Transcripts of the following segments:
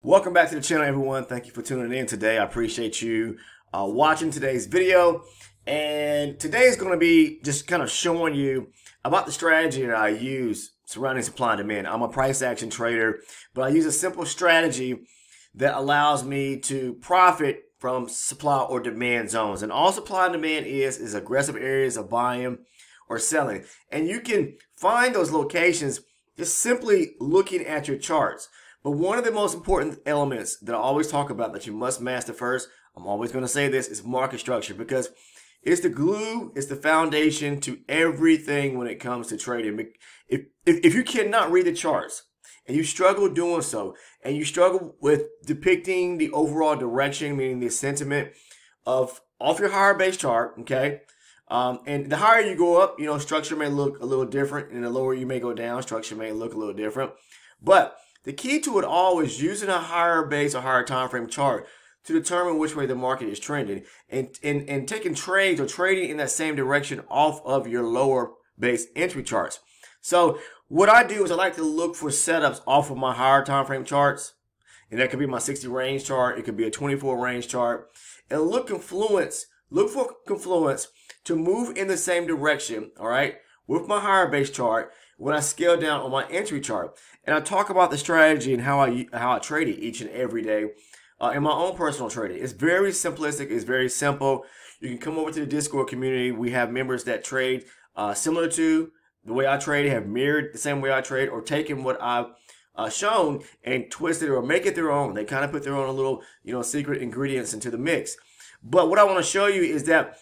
Welcome back to the channel, everyone. Thank you for tuning in today. I appreciate you watching today's video. And today is going to be just kind of showing you about the strategy that I use surrounding supply and demand. I'm a price action trader, but I use a simple strategy that allows me to profit from supply or demand zones. And all supply and demand is aggressive areas of buying or selling. And you can find those locations just simply looking at your charts. But one of the most important elements that I always talk about that you must master first, I'm always going to say this, is market structure, because it's the glue, it's the foundation to everything when it comes to trading. If you cannot read the charts and you struggle doing so, and you struggle with depicting the overall direction, meaning the sentiment off your higher base chart, okay? And the higher you go up, structure may look a little different, and the lower you may go down, structure may look a little different. But the key to it all is using a higher base or higher time frame chart to determine which way the market is trending, and taking trades or trading in that same direction off of your lower base entry charts. So what I do is I like to look for setups off of my higher time frame charts, and that could be my 60 range chart, it could be a 24 range chart, and look for confluence to move in the same direction, all right, with my higher base chart when I scale down on my entry chart. And I talk about the strategy and how I trade it each and every day in my own personal trading. It's very simplistic. It's very simple. You can come over to the Discord community. We have members that trade similar to the way I trade, have mirrored the same way I trade, or taken what I've shown and twisted it or make it their own. They kind of put their own little, secret ingredients into the mix. But what I want to show you is that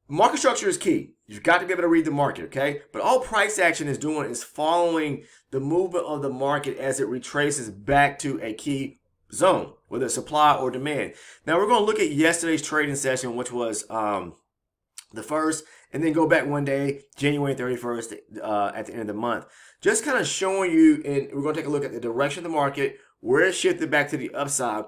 market structure is key. You've got to be able to read the market, okay? But all price action is doing is following the movement of the market as it retraces back to a key zone, whether it's supply or demand. Now, we're going to look at yesterday's trading session, which was the first, and then go back one day, January 31st, at the end of the month. Just kind of showing you, and we're going to take a look at the direction of the market, where it shifted back to the upside,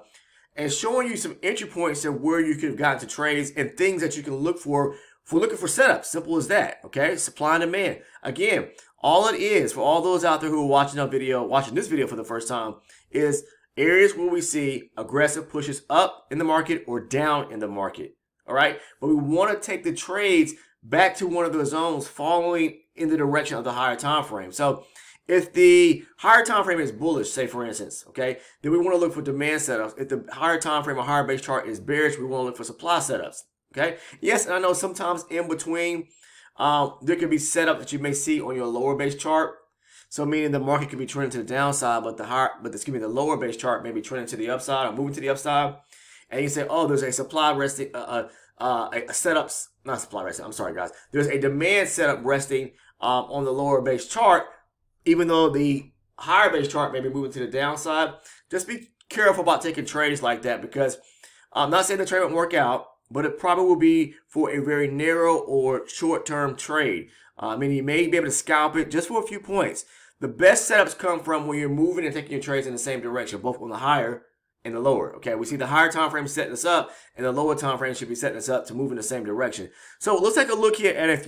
and showing you some entry points of where you could have gotten to trades and things that you can look for looking for setups. Simple as that, okay? Supply and demand. Again, all it is for all those out there who are watching this video for the first time, is areas where we see aggressive pushes up in the market or down in the market, all right? But we want to take the trades back to one of those zones following in the direction of the higher time frame. So if the higher time frame is bullish, say for instance, okay, then we want to look for demand setups. If the higher time frame or higher base chart is bearish, we want to look for supply setups. Okay. Yes, and I know sometimes in between, there could be setup that you may see on your lower base chart. So meaning the market could be trending to the downside, but the lower base chart may be trending to the upside or moving to the upside. And you say, oh, there's a supply resting, setups, not supply resting. I'm sorry, guys. There's a demand setup resting on the lower base chart, even though the higher base chart may be moving to the downside. Just be careful about taking trades like that, because I'm not saying the trade won't work out, but it probably will be for a very narrow or short-term trade. Meaning you may be able to scalp it just for a few points. The best setups come from when you're moving and taking your trades in the same direction, both on the higher and the lower. Okay, we see the higher time frame setting us up, and the lower time frame should be setting us up to move in the same direction. So let's take a look here at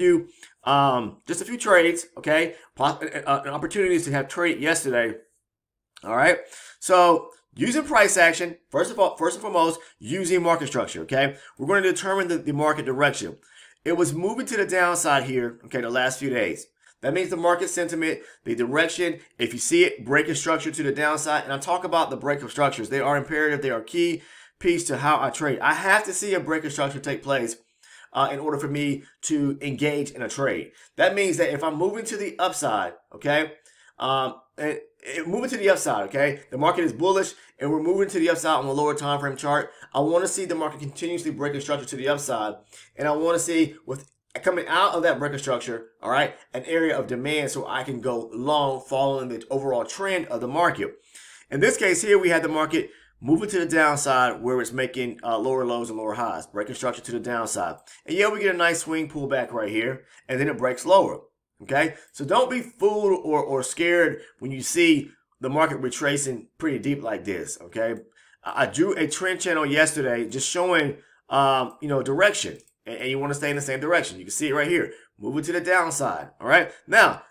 just a few trades. Okay, opportunities to have traded yesterday. All right, so using price action, first and foremost, using market structure, okay? We're going to determine the market direction. It was moving to the downside here, okay, the last few days. That means the market sentiment, the direction, if you see it, breaking structure to the downside. And I talk about the break of structures. They are imperative. They are key piece to how I trade. I have to see a break of structure take place in order for me to engage in a trade. That means that if I'm moving to the upside, okay, moving to the upside, okay? The market is bullish, and we're moving to the upside on the lower time frame chart. I want to see the market continuously breaking structure to the upside, and I want to see with coming out of that breaker structure, all right, an area of demand so I can go long following the overall trend of the market. In this case here, we had the market moving to the downside where it's making lower lows and lower highs, breaking structure to the downside. And yeah, we get a nice swing pullback right here, and then it breaks lower. Okay, so don't be fooled or scared when you see the market retracing pretty deep like this. Okay, I drew a trend channel yesterday just showing, direction, and you want to stay in the same direction. You can see it right here, moving to the downside. All right, now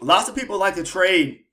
lots of people like to trade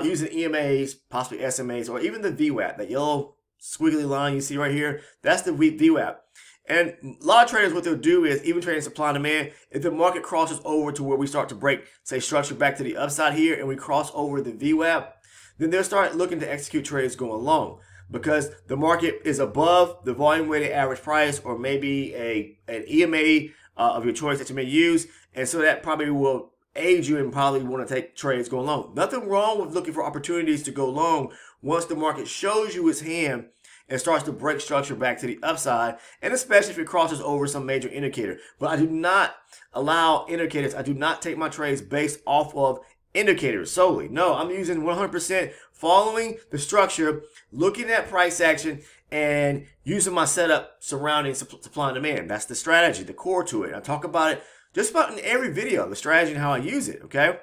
using EMAs, possibly SMAs, or even the VWAP, that yellow squiggly line you see right here, that's the VWAP. And a lot of traders, what they'll do is, even trading supply and demand, if the market crosses over to where we start to break, say, structure back to the upside here, and we cross over the VWAP, then they'll start looking to execute trades going long, because the market is above the volume weighted average price, or maybe an EMA of your choice that you may use, and so that probably will aid you and probably want to take trades going long. Nothing wrong with looking for opportunities to go long once the market shows you its hand and starts to break structure back to the upside, and especially if it crosses over some major indicator. But I do not allow indicators. I do not take my trades based off of indicators solely. No, I'm using 100% following the structure, looking at price action, and using my setup surrounding supply and demand. That's the strategy, the core to it. I talk about it just about in every video, the strategy and how I use it, okay?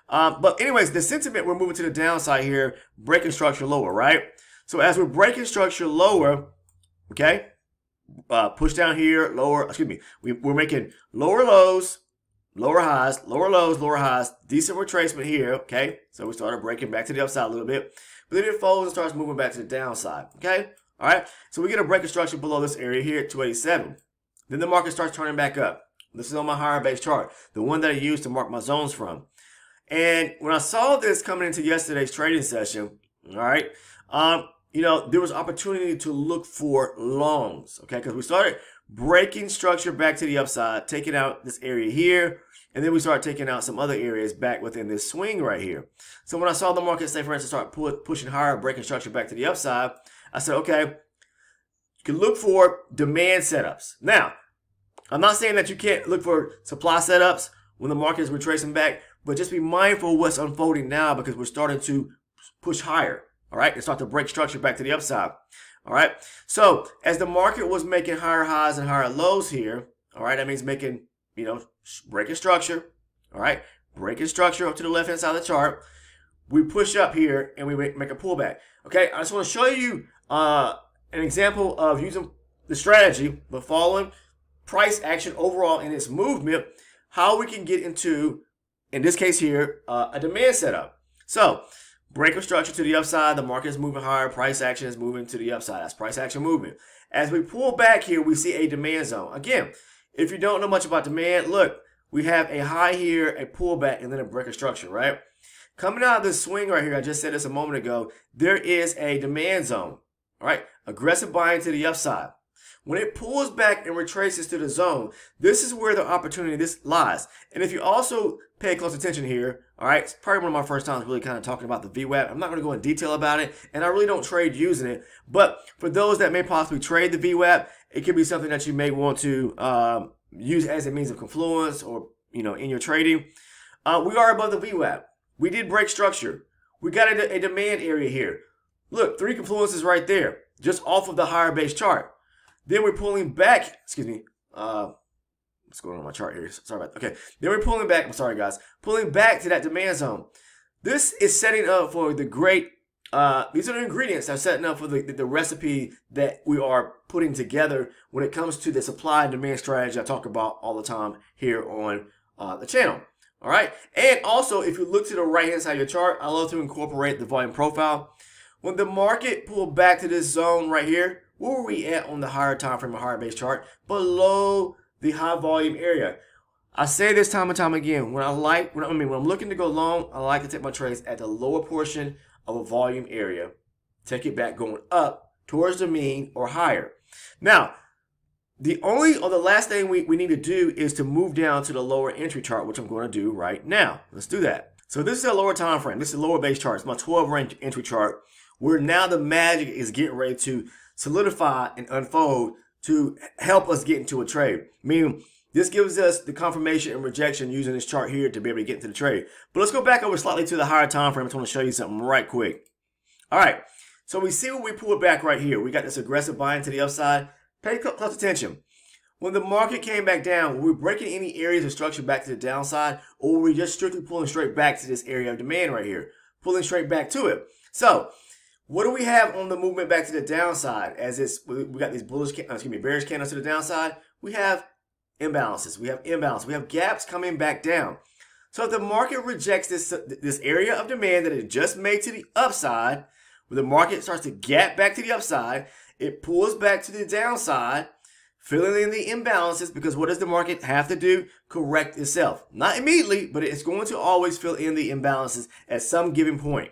But anyways, the sentiment, we're moving to the downside here, breaking structure lower, right? So as we're breaking structure lower, okay, push down here, lower, excuse me, we're making lower lows, lower highs, lower lows, lower highs, decent retracement here, okay? So we started breaking back to the upside a little bit, but then it folds and starts moving back to the downside, okay? All right, so we get a breaking structure below this area here at 287. Then the market starts turning back up. This is on my higher base chart, the one that I use to mark my zones from. And when I saw this coming into yesterday's trading session, all right, you know, there was opportunity to look for longs, okay, because we started breaking structure back to the upside, taking out this area here, and then we started taking out some other areas back within this swing right here. So when I saw the market, say for instance, start pushing higher, breaking structure back to the upside, I said, okay, you can look for demand setups. Now, I'm not saying that you can't look for supply setups when the market is retracing back, but just be mindful of what's unfolding now, because we're starting to push higher, all right, and start to break structure back to the upside, all right? So as the market was making higher highs and higher lows here, all right, that means making, you know, breaking structure, all right, breaking structure up to the left-hand side of the chart, we push up here and we make a pullback, okay? I just want to show you an example of using the strategy, but following price action overall in its movement, how we can get into, in this case here, a demand setup. So, breaker structure to the upside, the market is moving higher, price action is moving to the upside. That's price action movement. As we pull back here, we see a demand zone. Again, if you don't know much about demand, look, we have a high here, a pullback, and then a breaker structure, right? Coming out of this swing right here, I just said this a moment ago, there is a demand zone, all right? Aggressive buying to the upside. When it pulls back and retraces to the zone, this is where the opportunity lies. And if you also pay close attention here, all right, it's probably one of my first times really kind of talking about the VWAP. I'm not going to go in detail about it, and I really don't trade using it. But for those that may possibly trade the VWAP, it could be something that you may want to use as a means of confluence, or, you know, in your trading. We are above the VWAP. We did break structure. We got a demand area here. Look, 3 confluences right there, just off of the higher base chart. Then we're pulling back, excuse me, what's going on my chart here? Sorry about that. Okay, then we're pulling back, I'm sorry guys, pulling back to that demand zone. This is setting up for the great, these are the ingredients that are setting up for the recipe that we are putting together when it comes to the supply and demand strategy I talk about all the time here on the channel. All right, and also if you look to the right hand side of your chart, I love to incorporate the volume profile. When the market pulled back to this zone right here, where were we at on the higher time frame or higher base chart? Below the high volume area. I say this time and time again, when I'm looking to go long, I like to take my trades at the lower portion of a volume area, take it back going up towards the mean or higher. Now, the last thing we need to do is to move down to the lower entry chart, which I'm going to do right now. Let's do that. So this is a lower time frame. This is a lower base chart. It's my 12-range entry chart, where now the magic is getting ready to solidify and unfold to help us get into a trade. Meaning, this gives us the confirmation and rejection using this chart here to be able to get into the trade. But let's go back over slightly to the higher time frame. I just want to show you something right quick. All right, so we see when we pull it back right here. We got this aggressive buying to the upside. Pay close attention. When the market came back down, were we breaking any areas of structure back to the downside, or were we just strictly pulling straight back to this area of demand right here? Pulling straight back to it. So, what do we have on the movement back to the downside? As we got these bearish candles to the downside. We have imbalances. We have imbalance. We have gaps coming back down. So if the market rejects this area of demand that it just made to the upside, when the market starts to gap back to the upside, it pulls back to the downside, filling in the imbalances, because what does the market have to do? Correct itself. Not immediately, but it's going to always fill in the imbalances at some given point.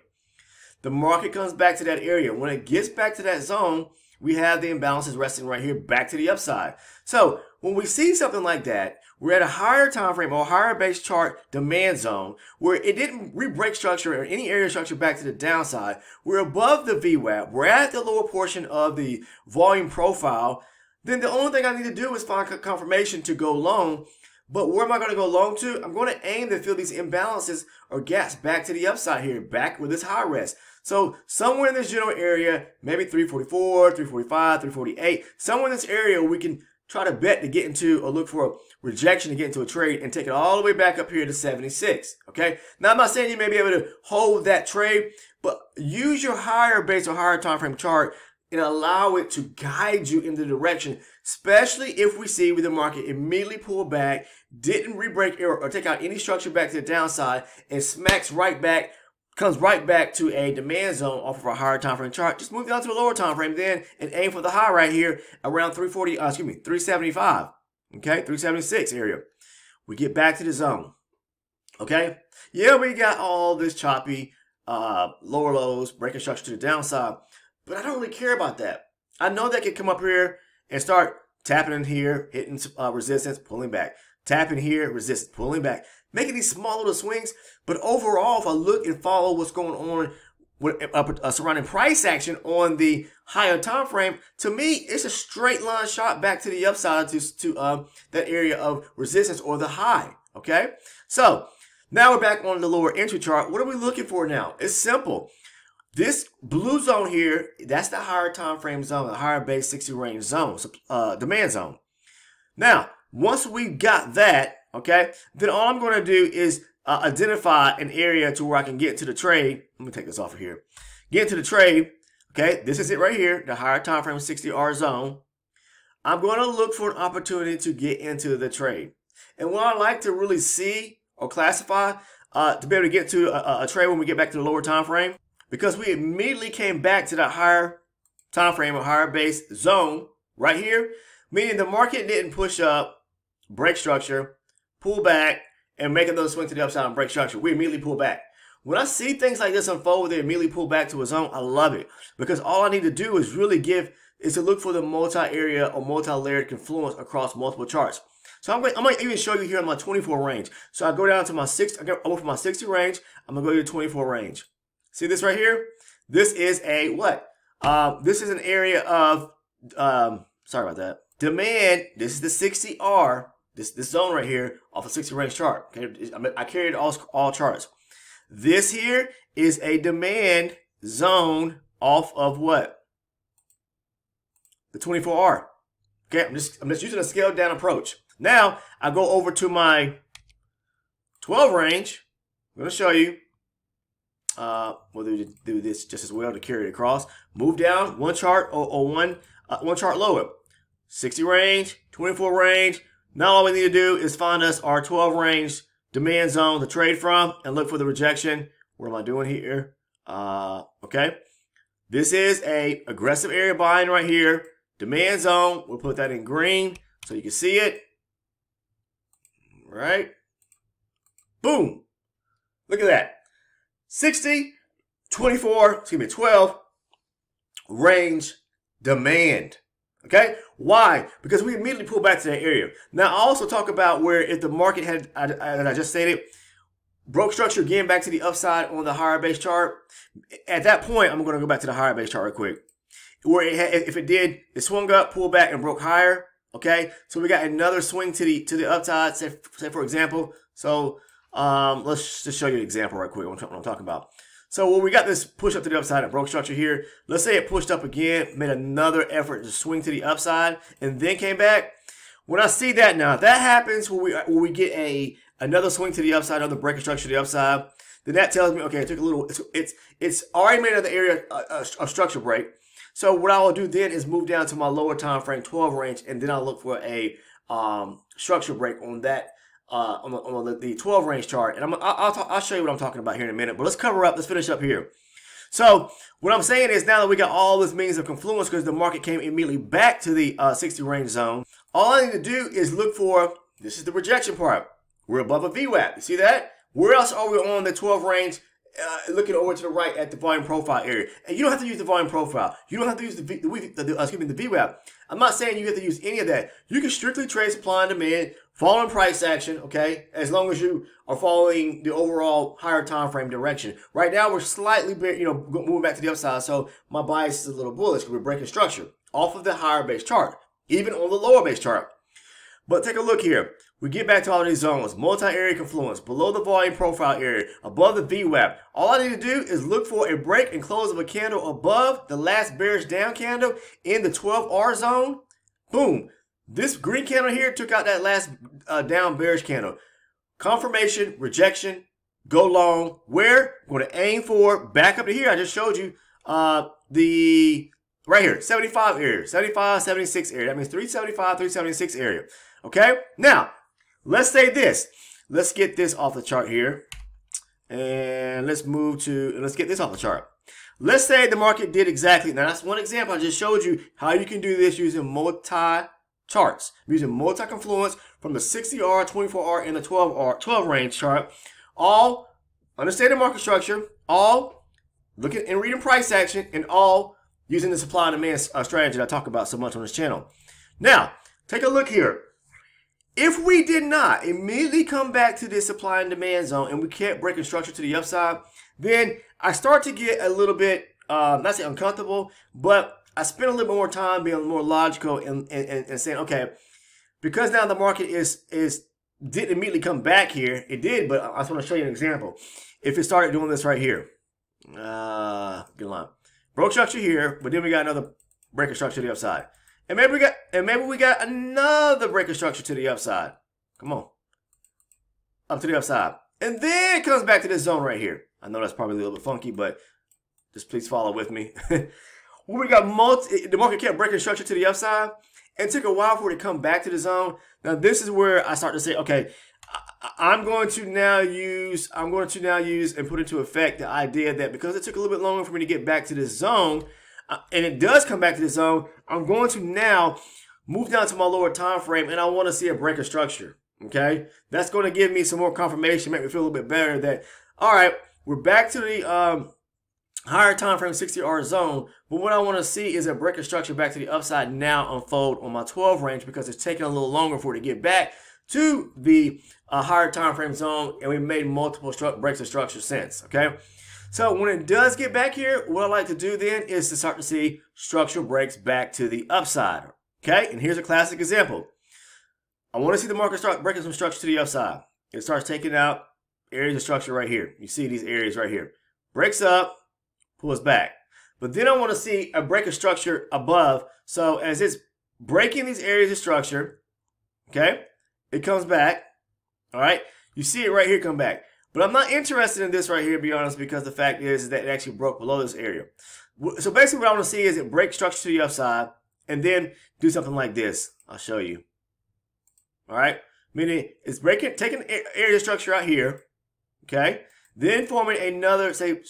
The market comes back to that area. When it gets back to that zone, we have the imbalances resting right here back to the upside. So when we see something like that, we're at a higher time frame or higher base chart demand zone where it didn't re-break structure or any area structure back to the downside. We're above the VWAP. We're at the lower portion of the volume profile. Then the only thing I need to do is find confirmation to go long. But where am I going to go long to? I'm going to aim to fill these imbalances or gaps back to the upside here, back with this high rest. So somewhere in this general area, maybe 344, 345, 348, somewhere in this area we can try to bet to get into or look for a rejection to get into a trade and take it all the way back up here to 76. Okay. Now I'm not saying you may be able to hold that trade, but use your higher base or higher time frame chart and allow it to guide you in the direction, especially if we see with the market immediately pull back, didn't re-break or take out any structure back to the downside, and smacks right back, comes right back to a demand zone off of our higher time frame chart. Just move down to the lower time frame then and aim for the high right here around 375. Okay, 376 area. We get back to the zone. Okay, yeah, we got all this choppy lower lows, breaking structure to the downside. But I don't really care about that. I know that can come up here and start tapping in here, hitting resistance, pulling back. Tapping here, resistance, pulling back. Making these small little swings. But overall, if I look and follow what's going on with surrounding price action on the higher time frame, to me, it's a straight line shot back to the upside to that area of resistance or the high. Okay? So, now we're back on the lower entry chart. What are we looking for now? It's simple. This blue zone here, that's the higher time frame zone, the higher base 60 range zone, demand zone. Now, once we got that, okay, then all I'm going to do is identify an area to where I can get into the trade. Let me take this off of here. Get into the trade. Okay, this is it right here, the higher time frame 60R zone. I'm going to look for an opportunity to get into the trade. And what I like to really see or classify to be able to get to a trade when we get back to the lower time frame, because we immediately came back to that higher time frame or higher base zone right here, meaning the market didn't push up, break structure, pull back, and make another swing to the upside and break structure. We immediately pull back. When I see things like this unfold, they immediately pull back to a zone. I love it, because all I need to do is really to look for the multi-area or multi-layered confluence across multiple charts. So I'm going to even show you here on my 24 range. So I go down to my 60, I go from my 60 range, I'm going to go to the 24 range. See this right here? This is a what? This is an area of, sorry about that, demand. This is the 60R, this zone right here off a 60 range chart. Okay, I carried all charts. This here is a demand zone off of what? The 24R. Okay, I'm just using a scaled down approach. Now I go over to my 12 range. I'm going to show you. We'll do this just as well to carry it across. Move down one chart or one chart lower. 60 range, 24 range. Now all we need to do is find us our 12 range demand zone to trade from and look for the rejection. What am I doing here? Okay. This is a aggressive area buying right here. Demand zone. We'll put that in green so you can see it. Right. Boom. Look at that. 60, 24, 12 range demand. Okay? Why? Because we immediately pull back to that area. Now, I also talk about where if the market had, as I just stated, broke structure again back to the upside on the higher base chart. At that point, I'm going to go back to the higher base chart real quick. Where if it did, it swung up, pulled back, and broke higher. Okay? So we got another swing to the upside, say for example. So let's just show you an example right quick what I'm talking about. So when we got this push up to the upside and broke structure here, let's say it pushed up again, made another effort to swing to the upside, and then came back. When I see that now, if that happens when we get another swing to the upside, another breaking structure to the upside, then that tells me, okay, it took a little, it's already made another area of structure break. So what I will do then is move down to my lower time frame 12 range, and then I'll look for a structure break on that on the 12 range chart, and I'll show you what I'm talking about here in a minute. But let's finish up here. So what I'm saying is, now that we got all this means of confluence because the market came immediately back to the 60 range zone, all I need to do is look for, this is the rejection part. We're above a VWAP. You see that? Where else are we on the 12 range? Looking over to the right at the volume profile area. And you don't have to use the volume profile. You don't have to use the VWAP. I'm not saying you have to use any of that. You can strictly trade supply and demand, following price action, okay, as long as you are following the overall higher time frame direction. Right now, we're slightly, moving back to the upside, so my bias is a little bullish because we're breaking structure off of the higher base chart, even on the lower base chart. But take a look here. We get back to all of these zones. Multi-area confluence, below the volume profile area, above the VWAP. All I need to do is look for a break and close of a candle above the last bearish down candle in the 12R zone. Boom. This green candle here took out that last down bearish candle. Confirmation, rejection, go long. Where? I'm going to aim for back up to here. I just showed you right here, 75 area, 75, 76 area. That means 375, 376 area. Okay? Now, let's say this. Let's get this off the chart here. And let's get this off the chart. Let's say the market did exactly, now that's one example. I just showed you how you can do this using multi-charts. Using multi-confluence from the 60R, 24R, and the 12 range chart. All understanding market structure, all looking and reading price action, and all using the supply and demand strategy that I talk about so much on this channel. Now, take a look here. If we did not immediately come back to this supply and demand zone and we kept breaking structure to the upside, then I start to get a little bit, not say uncomfortable, but I spend a little bit more time being more logical and saying, okay, because now the market didn't immediately come back here. It did, but I just want to show you an example. If it started doing this right here, good line, broke structure here, but then we got another breaker structure to the upside. And maybe we got another breaker structure to the upside. Come on. Up to the upside. And then it comes back to this zone right here. I know that's probably a little bit funky, but just please follow with me. We got the market kept breaking structure to the upside, and it took a while for it to come back to the zone. Now this is where I start to say, okay, I'm going to now use and put into effect the idea that because it took a little bit longer for me to get back to this zone, and it does come back to the zone, I'm going to now move down to my lower time frame, and I want to see a breaker structure. Okay, that's going to give me some more confirmation, make me feel a little bit better that, all right, we're back to the higher time frame 60R zone, but what I want to see is a breaker structure back to the upside now unfold on my 12 range because it's taking a little longer for it to get back to the higher time frame zone, and we made multiple breaks of structure since. Okay. So when it does get back here, what I like to do then is to start to see structural breaks back to the upside. Okay, and here's a classic example. I want to see the market start breaking some structure to the upside. It starts taking out areas of structure right here. You see these areas right here. Breaks up, pulls back. But then I want to see a break of structure above. So as it's breaking these areas of structure, okay, it comes back. All right, you see it right here come back. But I'm not interested in this right here, to be honest, because the fact is that it actually broke below this area. So basically what I want to see is it break structure to the upside and then do something like this. I'll show you. All right. Meaning it's taking area structure out here. Okay. Then forming another, say,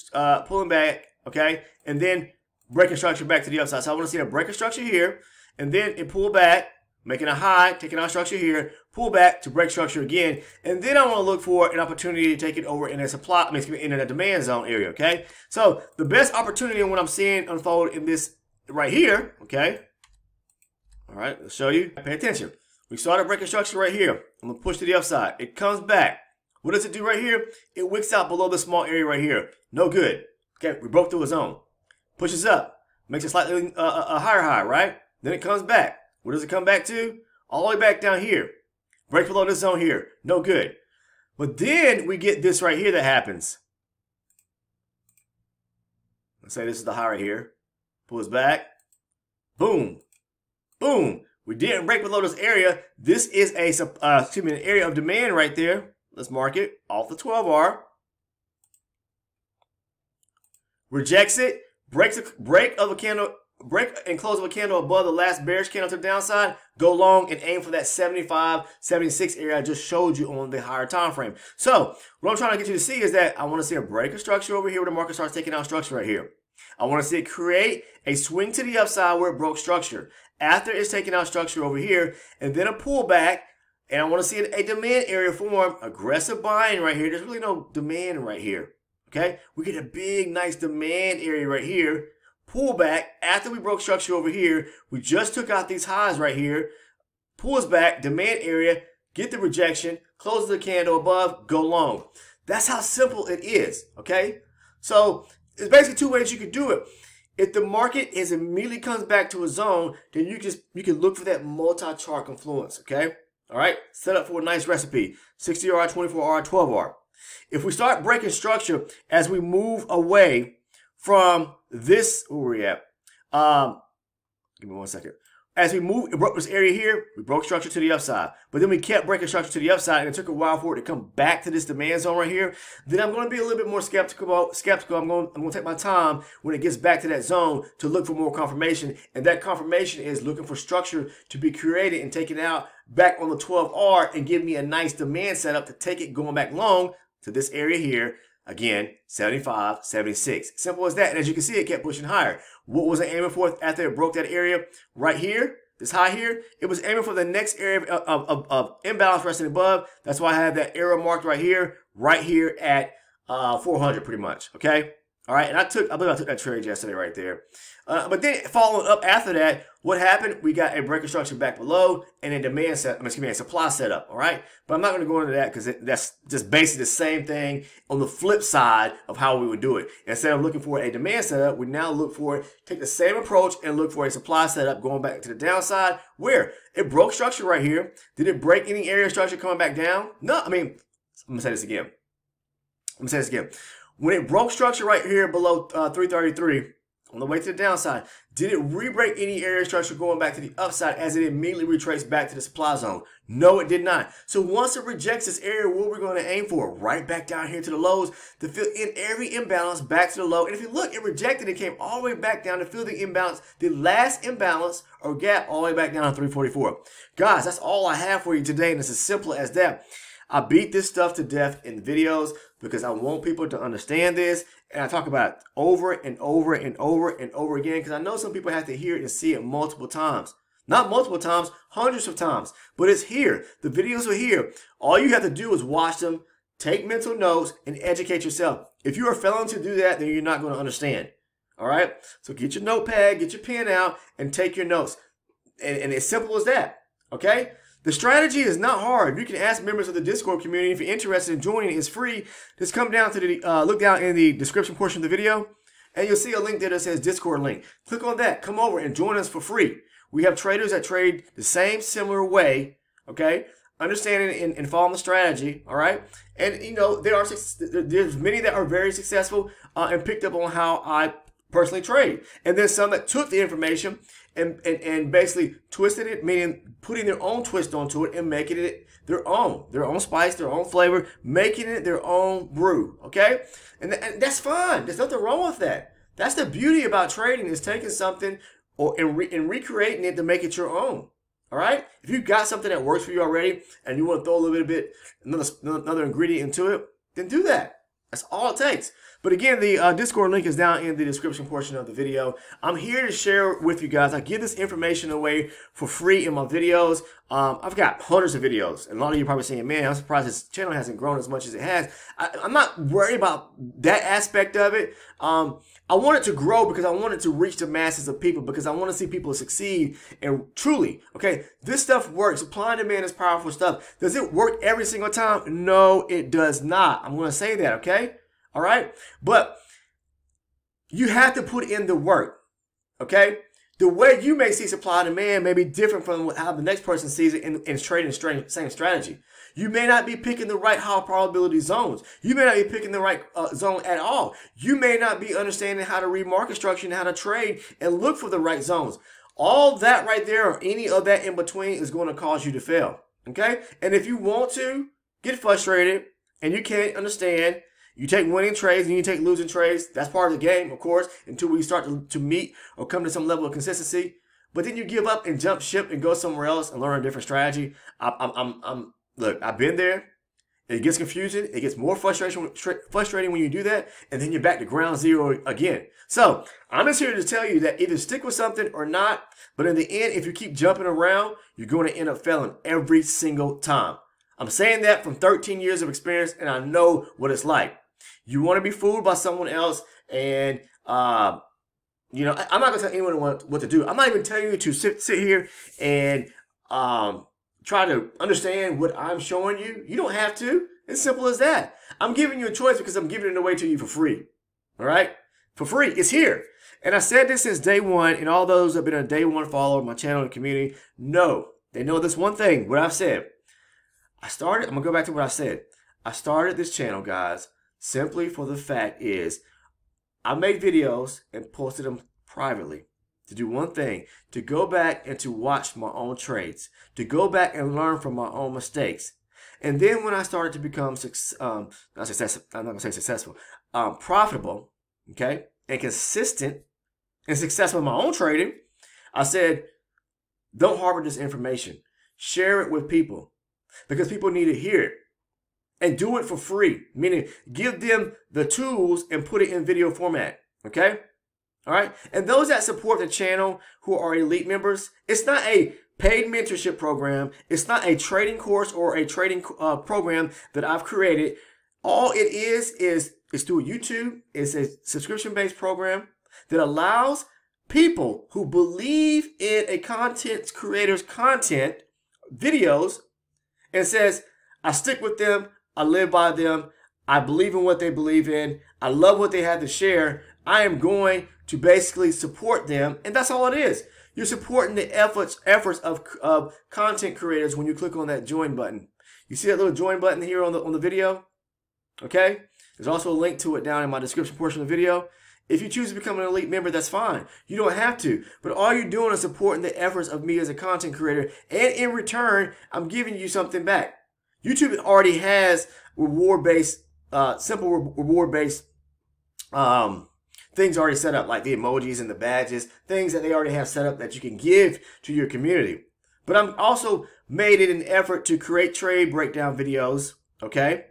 pulling back. Okay. And then breaking structure back to the upside. So I want to see a breaker structure here and then it pull back, making a high, taking out structure here, pull back to break structure again, and then I want to look for an opportunity to take it over in a demand zone area, okay? So the best opportunity in what I'm seeing unfold in this right here, okay? All right, let's show you. Pay attention. We started breaking structure right here. I'm going to push to the upside. It comes back. What does it do right here? It wicks out below the small area right here. No good. Okay, we broke through a zone. Pushes up. Makes it slightly a higher high, right? Then it comes back. Where does it come back to? All the way back down here. Break below this zone here. No good. But then we get this right here that happens. Let's say this is the high right here. Pulls back. Boom. Boom. We didn't break below this area. This is an area of demand right there. Let's mark it off the 12R. Rejects it. Break of a candle break and close of a candle above the last bearish candle to the downside, go long and aim for that 75, 76 area I just showed you on the higher time frame. So what I'm trying to get you to see is that I want to see a break of structure over here where the market starts taking out structure right here. I want to see it create a swing to the upside where it broke structure. After it's taking out structure over here, and then a pullback, and I want to see a demand area form, aggressive buying right here. There's really no demand right here. Okay, we get a big, nice demand area right here. Pullback after we broke structure over here. We just took out these highs right here. Pulls back, demand area, get the rejection, closes the candle above, go long. That's how simple it is. Okay, so it's basically two ways you could do it. If the market immediately comes back to a zone, then you can look for that multi-chart confluence. Okay, all right, set up for a nice recipe: 60R, 24R, 12R. If we start breaking structure as we move away from this, where we're at, give me 1 second. As we move, it broke this area here, we broke structure to the upside. But then we kept breaking structure to the upside, and it took a while for it to come back to this demand zone right here. Then I'm going to be a little bit more skeptical. I'm going to take my time when it gets back to that zone to look for more confirmation. And that confirmation is looking for structure to be created and taken out back on the 12R and give me a nice demand setup to take it going back long to this area here. Again, 75, 76. Simple as that. And as you can see, it kept pushing higher. What was it aiming for after it broke that area right here? This high here? It was aiming for the next area of imbalance resting above. That's why I have that arrow marked right here at 400 pretty much. Okay? All right, and I believe I took that trade yesterday right there. But then following up after that, what happened? We got a breaker structure back below and a supply setup. All right, but I'm not going to go into that because that's just basically the same thing on the flip side of how we would do it. Instead of looking for a demand setup, we now look for it, take the same approach and look for a supply setup going back to the downside where it broke structure right here. Did it break any area structure coming back down? No, I'm going to say this again. When it broke structure right here below 333 on the way to the downside, did it re-break any area structure going back to the upside as it immediately retraced back to the supply zone? No, it did not. So once it rejects this area, what we're going to aim for? Right back down here to the lows to fill in every imbalance back to the low. And if you look, it rejected. It came all the way back down to fill the imbalance, the last imbalance or gap all the way back down to 344. Guys, that's all I have for you today, and it's as simple as that. I beat this stuff to death in videos because I want people to understand this, and I talk about it over and over and over and over again because I know some people have to hear it and see it multiple times. Not multiple times, hundreds of times, but it's here. The videos are here. All you have to do is watch them, take mental notes, and educate yourself. If you are failing to do that, then you're not going to understand. All right? So get your notepad, get your pen out, and take your notes. And it's simple as that. Okay? The strategy is not hard. You can ask members of the Discord community. If you're interested in joining, it's free. Just come down to the, look down in the description portion of the video, and you'll see a link there that says Discord link. Click on that. Come over and join us for free. We have traders that trade the same similar way, okay? Understanding and following the strategy, all right? And, you know, there's many that are very successful and picked up on how I personally trade. And then some that took the information and basically twisted it, meaning putting their own twist onto it and making it their own spice, their own flavor, making it their own brew, okay? And that's fine. There's nothing wrong with that. That's the beauty about trading, is taking something and recreating it to make it your own, all right? If you've got something that works for you already and you want to throw a little bit, another ingredient into it, then do that. That's all it takes. But again, the Discord link is down in the description portion of the video. I'm here to share with you guys. I give this information away for free in my videos. I've got hundreds of videos, and a lot of you are probably saying, man, I'm surprised this channel hasn't grown as much as it has. I'm not worried about that aspect of it. I want it to grow because I want it to reach the masses of people, because I want to see people succeed. And truly, okay, this stuff works. Supply and demand is powerful stuff. Does it work every single time? No, it does not. I'm going to say that, okay? All right? But you have to put in the work, okay? The way you may see supply and demand may be different from how the next person sees it in trading the same strategy. You may not be picking the right high probability zones. You may not be picking the right zone at all. You may not be understanding how to read market structure and how to trade and look for the right zones. All that right there, or any of that in between, is going to cause you to fail, okay? And if you want to get frustrated and you can't understand, You take winning trades and you take losing trades. That's part of the game, of course, until we start to meet or come to some level of consistency. But then you give up and jump ship and go somewhere else and learn a different strategy. Look, I've been there. It gets confusing. It gets more frustrating when you do that. And then you're back to ground zero again. So I'm just here to tell you that either stick with something or not. But in the end, if you keep jumping around, you're going to end up failing every single time. I'm saying that from 13 years of experience, and I know what it's like. You want to be fooled by someone else, and you know, I'm not going to tell anyone what to do. I'm not even telling you to sit here and try to understand what I'm showing you. You don't have to. It's simple as that. I'm giving you a choice because I'm giving it away to you for free. All right? For free. It's here. And I said this since day one, and all those that have been a day one follower of my channel and community know, they know this one thing, what I've said. I'm going to go back to what I said. I started this channel, guys, simply for the fact is I made videos and posted them privately to do one thing, to go back and to watch my own trades, to go back and learn from my own mistakes. And then when I started to become profitable, okay, and consistent and successful in my own trading, I said, don't harbor this information. Share it with people because people need to hear it. And do it for free, meaning give them the tools and put it in video format, okay? All right? And those that support the channel who are elite members, it's not a paid mentorship program. It's not a trading course or a trading program that I've created. All it is through YouTube. It's a subscription-based program that allows people who believe in a content creator's content, videos, and says, I stick with them. I live by them. I believe in what they believe in. I love what they have to share. I am going to basically support them. And that's all it is. You're supporting the efforts of content creators when you click on that join button. You see that little join button here on the video? Okay? There's also a link to it down in my description portion of the video. If you choose to become an elite member, that's fine. You don't have to. But all you're doing is supporting the efforts of me as a content creator. And in return, I'm giving you something back. YouTube already has reward-based, simple reward-based things already set up, like the emojis and the badges, things that they already have set up that you can give to your community. But I'm also made it an effort to create trade breakdown videos, okay?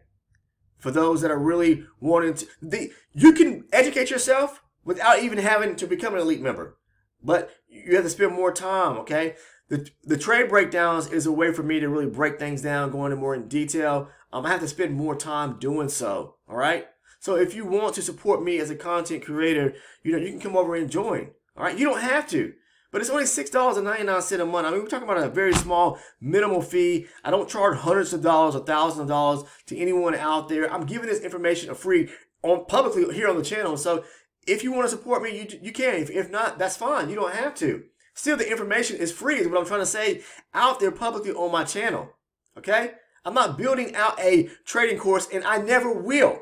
For those that are really wanting to, you can educate yourself without even having to become an elite member. But you have to spend more time, okay? The trade breakdowns is a way for me to really break things down, go into more in detail. I have to spend more time doing so, all right? So if you want to support me as a content creator, you know, you can come over and join, all right? You don't have to, but it's only $6.99 a month. I mean, we're talking about a very small minimal fee. I don't charge hundreds of dollars or thousands of dollars to anyone out there. I'm giving this information for free publicly here on the channel. So if you want to support me, you can. If not, that's fine. You don't have to. Still, the information is free is what I'm trying to say out there publicly on my channel, okay? I'm not building out a trading course, and I never will,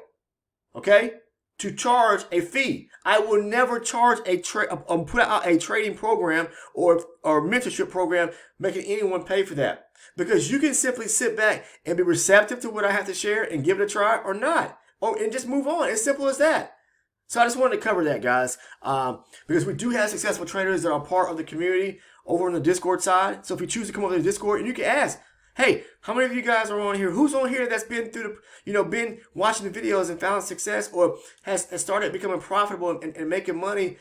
okay, to charge a fee. I will never charge put out a trading program or mentorship program making anyone pay for that. Because you can simply sit back and be receptive to what I have to share and give it a try or not, and just move on. It's simple as that. So I just wanted to cover that, guys, because we do have successful traders that are part of the community over on the Discord side. So if you choose to come over to the Discord, and you can ask, hey, how many of you guys are on here? Who's on here that's been through been watching the videos and found success, or has started becoming profitable and making money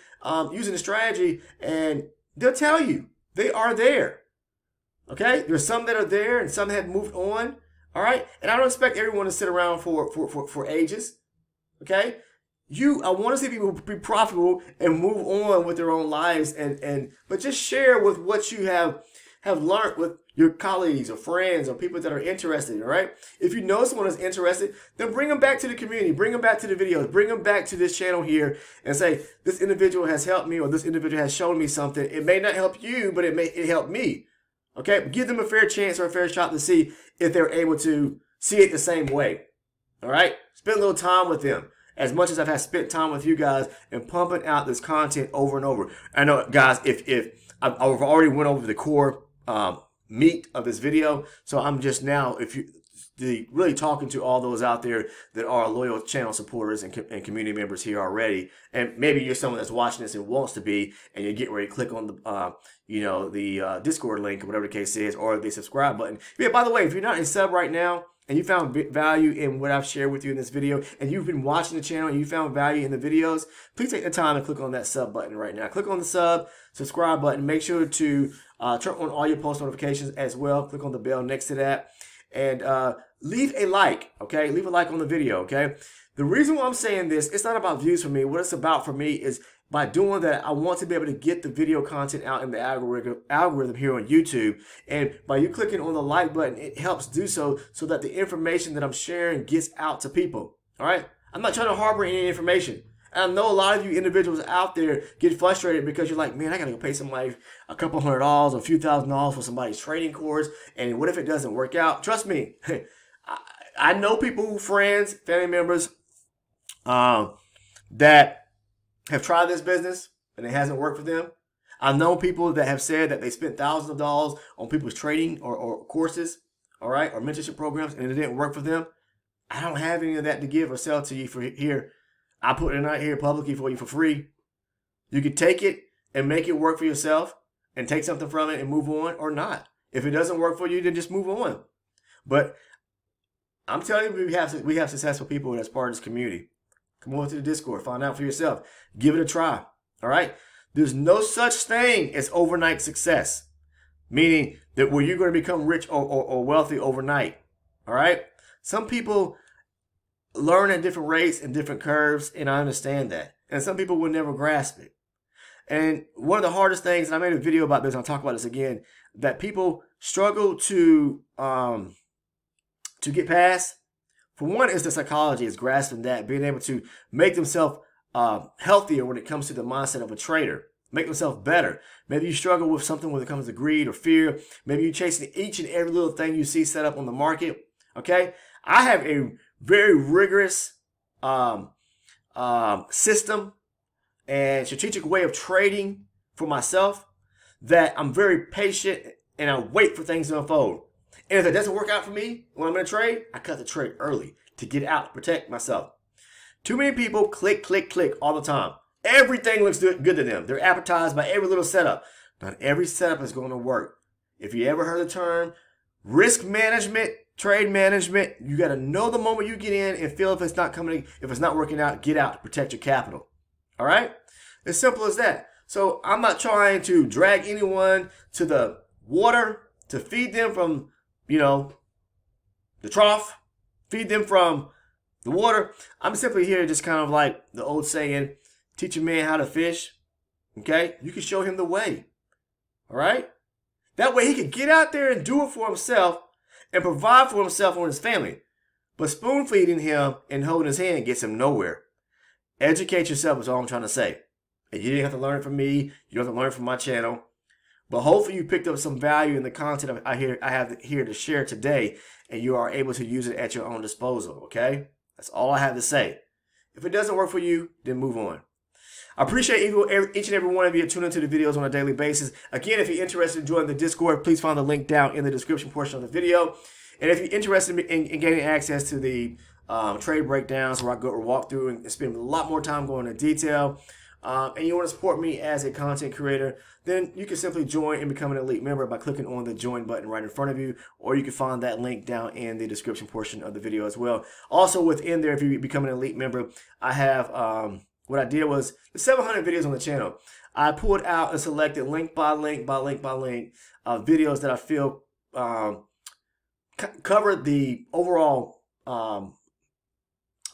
using the strategy? And they'll tell you they are there. Okay, there's some that are there and some that have moved on. All right, and I don't expect everyone to sit around for ages. Okay. I want to see people be profitable and move on with their own lives, but just share with what you have learned with your colleagues or friends or people that are interested, all right? If you know someone is interested, then bring them back to the community, bring them back to the videos, bring them back to this channel here and say, this individual has helped me or this individual has shown me something. It may not help you, but it helped me, okay? Give them a fair chance or a fair shot to see if they're able to see it the same way, all right? Spend a little time with them. As much as I've spent time with you guys and pumping out this content over and over. I know, guys, if I've already went over the core meat of this video, so I'm just now really talking to all those out there that are loyal channel supporters and community members here already. And maybe you're someone that's watching this and wants to be, and you get ready to click on the Discord link or whatever the case is, or the subscribe button. Yeah, by the way, if you're not a sub right now and you found value in what I've shared with you in this video, and you've been watching the channel and you found value in the videos, please take the time to click on that sub button right now. Click on the subscribe button. Make sure to turn on all your post notifications as well. Click on the bell next to that. And leave a like, okay? Leave a like on the video, okay? The reason why I'm saying this, it's not about views for me. What it's about for me is by doing that, I want to be able to get the video content out in the algorithm here on YouTube. And by you clicking on the like button, it helps do so that the information that I'm sharing gets out to people, all right? I'm not trying to harbor any information. And I know a lot of you individuals out there get frustrated because you're like, man, I got to go pay somebody a couple $100 or a few $1,000s for somebody's training course. And what if it doesn't work out? Trust me, I know people, friends, family members that have tried this business and it hasn't worked for them. I know people that have said that they spent thousands of dollars on people's training or courses, all right, or mentorship programs, and it didn't work for them. I don't have any of that to give or sell to you for here. I put it out here publicly for you for free. You can take it and make it work for yourself and take something from it and move on, or not. If it doesn't work for you, then just move on. But I'm telling you, we have successful people that's part of this community. Come over to the Discord, find out for yourself. Give it a try, all right? There's no such thing as overnight success, meaning that where you're going to become rich or wealthy overnight, all right? Some people learn at different rates and different curves, and I understand that. And some people will never grasp it. And one of the hardest things, and I made a video about this, and I'll talk about this again, that people struggle to get past. For one, is the psychology, is grasping that, being able to make themselves healthier when it comes to the mindset of a trader, make themselves better. Maybe you struggle with something when it comes to greed or fear. Maybe you're chasing each and every little thing you see set up on the market. Okay, I have a very rigorous system and strategic way of trading for myself that I'm very patient and I wait for things to unfold. And if it doesn't work out for me when I'm in a trade, I cut the trade early to get out, protect myself. Too many people click, click, click all the time. Everything looks good to them. They're appetized by every little setup. Not every setup is going to work. If you ever heard the term risk management, trade management, you got to know the moment you get in and feel if it's not coming, if it's not working out, get out to protect your capital. All right? As simple as that. So I'm not trying to drag anyone to the water to feed them from, the trough, feed them from the water. I'm simply here just kind of like the old saying, teach a man how to fish. Okay? You can show him the way. All right? That way he can get out there and do it for himself and provide for himself and his family. But spoon feeding him and holding his hand gets him nowhere. Educate yourself is all I'm trying to say. And you didn't have to learn it from me. You don't have to learn it from my channel. But hopefully you picked up some value in the content I have here to share today, and you are able to use it at your own disposal, okay? That's all I have to say. If it doesn't work for you, then move on. I appreciate each and every one of you tuning into the videos on a daily basis. Again, if you're interested in joining the Discord, please find the link down in the description portion of the video. And if you're interested in gaining access to the trade breakdowns where I go or walk through and spend a lot more time going into detail, and you want to support me as a content creator, then you can simply join and become an elite member by clicking on the join button right in front of you, or you can find that link down in the description portion of the video as well. Also within there, if you become an elite member, I have what I did was the 700 videos on the channel. I pulled out and selected link by link by link by link videos that I feel covered the overall how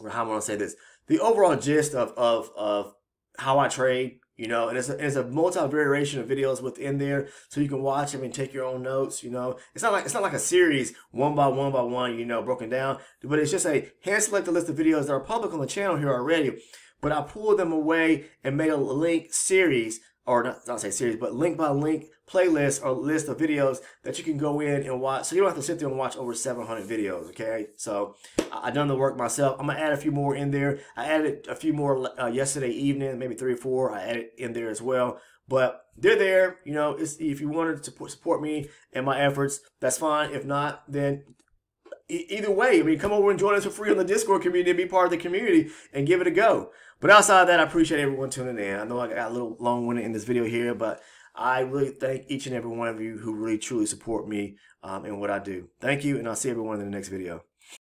am I going to say this? The overall gist of how I trade, and it's a multi-variation of videos within there, so you can watch them and take your own notes. It's not like a series one by one by one, broken down, but it's just a hand-selected list of videos that are public on the channel here already. But I pulled them away and made a link series, or not say series, but link by link playlist or list of videos that you can go in and watch. So you don't have to sit there and watch over 700 videos, okay? So I done the work myself. I'm going to add a few more in there. I added a few more yesterday evening, maybe 3 or 4. I added in there as well. But they're there. If you wanted to support me and my efforts, that's fine. If not, then either way, I mean, come over and join us for free on the Discord community and be part of the community and give it a go. But outside of that, I appreciate everyone tuning in. I know I got a little long-winded in this video here, but I really thank each and every one of you who really truly support me in what I do. Thank you, and I'll see everyone in the next video.